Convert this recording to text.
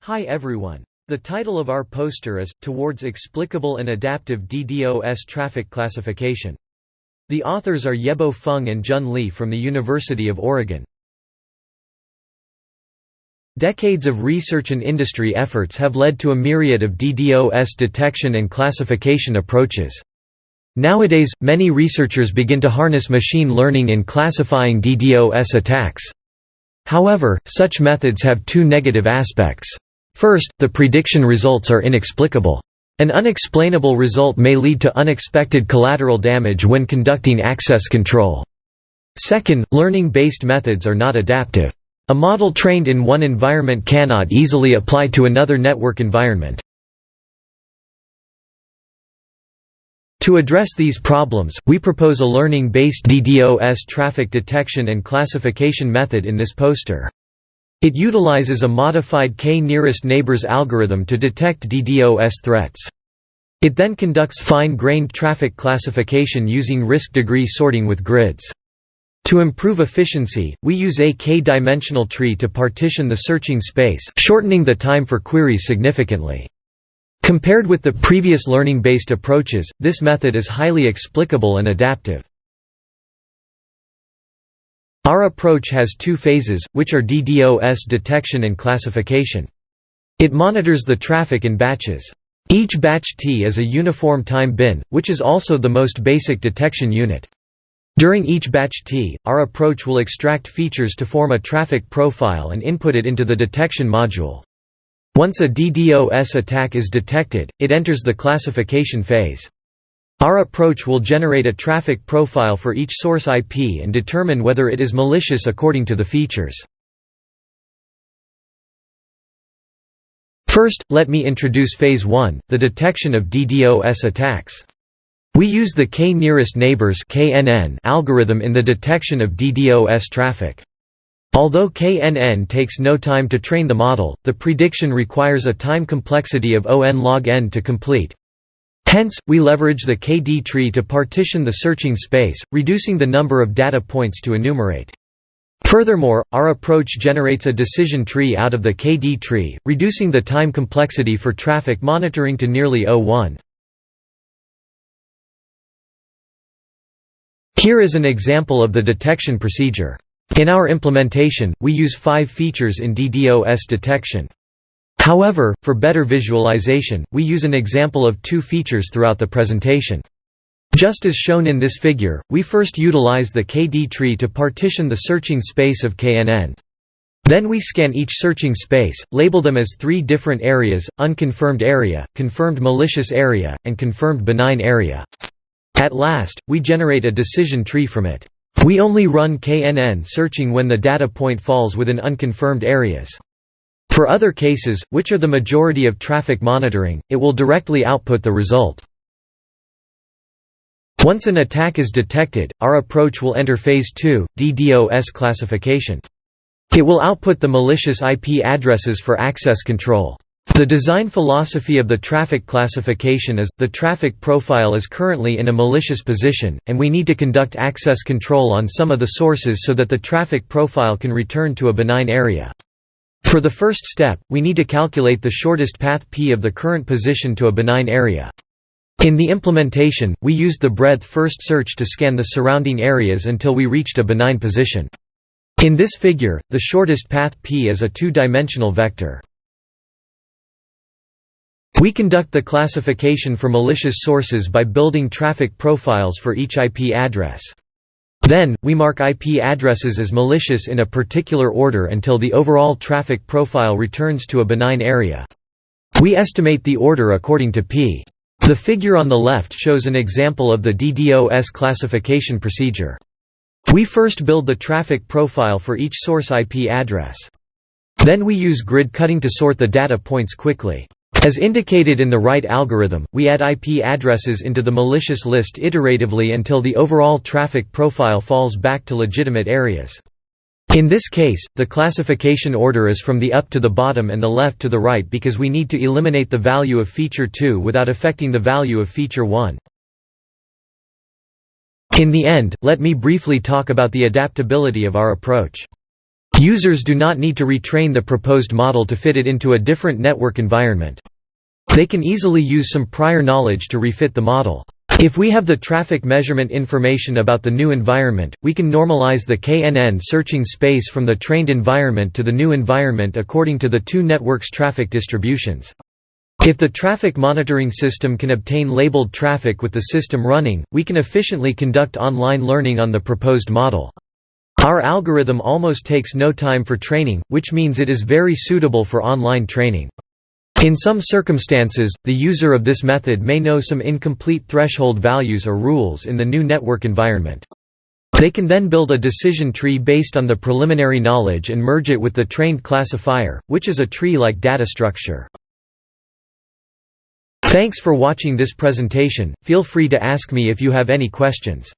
Hi everyone. The title of our poster is, Towards Explicable and Adaptive DDoS Traffic Classification. The authors are Yebo Feng and Jun Lee from the University of Oregon. Decades of research and industry efforts have led to a myriad of DDoS detection and classification approaches. Nowadays, many researchers begin to harness machine learning in classifying DDoS attacks. However, such methods have two negative aspects. First, the prediction results are inexplicable. An unexplainable result may lead to unexpected collateral damage when conducting access control. Second, learning-based methods are not adaptive. A model trained in one environment cannot easily apply to another network environment. To address these problems, we propose a learning-based DDoS traffic detection and classification method in this poster. It utilizes a modified k-nearest neighbors algorithm to detect DDoS threats. It then conducts fine-grained traffic classification using risk degree sorting with grids. To improve efficiency, we use a k-dimensional tree to partition the searching space, shortening the time for queries significantly. Compared with the previous learning-based approaches, this method is highly explicable and adaptive. Our approach has two phases, which are DDoS detection and classification. It monitors the traffic in batches. Each batch T is a uniform time bin, which is also the most basic detection unit. During each batch T, our approach will extract features to form a traffic profile and input it into the detection module. Once a DDoS attack is detected, it enters the classification phase. Our approach will generate a traffic profile for each source IP and determine whether it is malicious according to the features. First, let me introduce Phase 1, the detection of DDoS attacks. We use the k-nearest neighbors algorithm in the detection of DDoS traffic. Although KNN takes no time to train the model, the prediction requires a time complexity of O(n) log n to complete. Hence, we leverage the KD tree to partition the searching space, reducing the number of data points to enumerate. Furthermore, our approach generates a decision tree out of the KD tree, reducing the time complexity for traffic monitoring to nearly O(1). Here is an example of the detection procedure. In our implementation, we use 5 features in DDoS detection. However, for better visualization, we use an example of 2 features throughout the presentation. Just as shown in this figure, we first utilize the KD tree to partition the searching space of KNN. Then we scan each searching space, label them as 3 different areas: unconfirmed area, confirmed malicious area, and confirmed benign area. At last, we generate a decision tree from it. We only run KNN searching when the data point falls within unconfirmed areas. For other cases, which are the majority of traffic monitoring, it will directly output the result. Once an attack is detected, our approach will enter Phase 2, DDoS classification. It will output the malicious IP addresses for access control. The design philosophy of the traffic classification is, the traffic profile is currently in a malicious position, and we need to conduct access control on some of the sources so that the traffic profile can return to a benign area. For the first step, we need to calculate the shortest path P of the current position to a benign area. In the implementation, we used the breadth-first search to scan the surrounding areas until we reached a benign position. In this figure, the shortest path P is a 2-dimensional vector. We conduct the classification for malicious sources by building traffic profiles for each IP address. Then, we mark IP addresses as malicious in a particular order until the overall traffic profile returns to a benign area. We estimate the order according to P. The figure on the left shows an example of the DDoS classification procedure. We first build the traffic profile for each source IP address. Then we use grid cutting to sort the data points quickly. As indicated in the right algorithm, we add IP addresses into the malicious list iteratively until the overall traffic profile falls back to legitimate areas. In this case, the classification order is from the up to the bottom and the left to the right because we need to eliminate the value of feature 2 without affecting the value of feature 1. In the end, let me briefly talk about the adaptability of our approach. Users do not need to retrain the proposed model to fit it into a different network environment. They can easily use some prior knowledge to refit the model. If we have the traffic measurement information about the new environment, we can normalize the KNN searching space from the trained environment to the new environment according to the two networks' traffic distributions. If the traffic monitoring system can obtain labeled traffic with the system running, we can efficiently conduct online learning on the proposed model. Our algorithm almost takes no time for training, which means it is very suitable for online training. In some circumstances, the user of this method may know some incomplete threshold values or rules in the new network environment. They can then build a decision tree based on the preliminary knowledge and merge it with the trained classifier, which is a tree-like data structure. Thanks for watching this presentation. Feel free to ask me if you have any questions.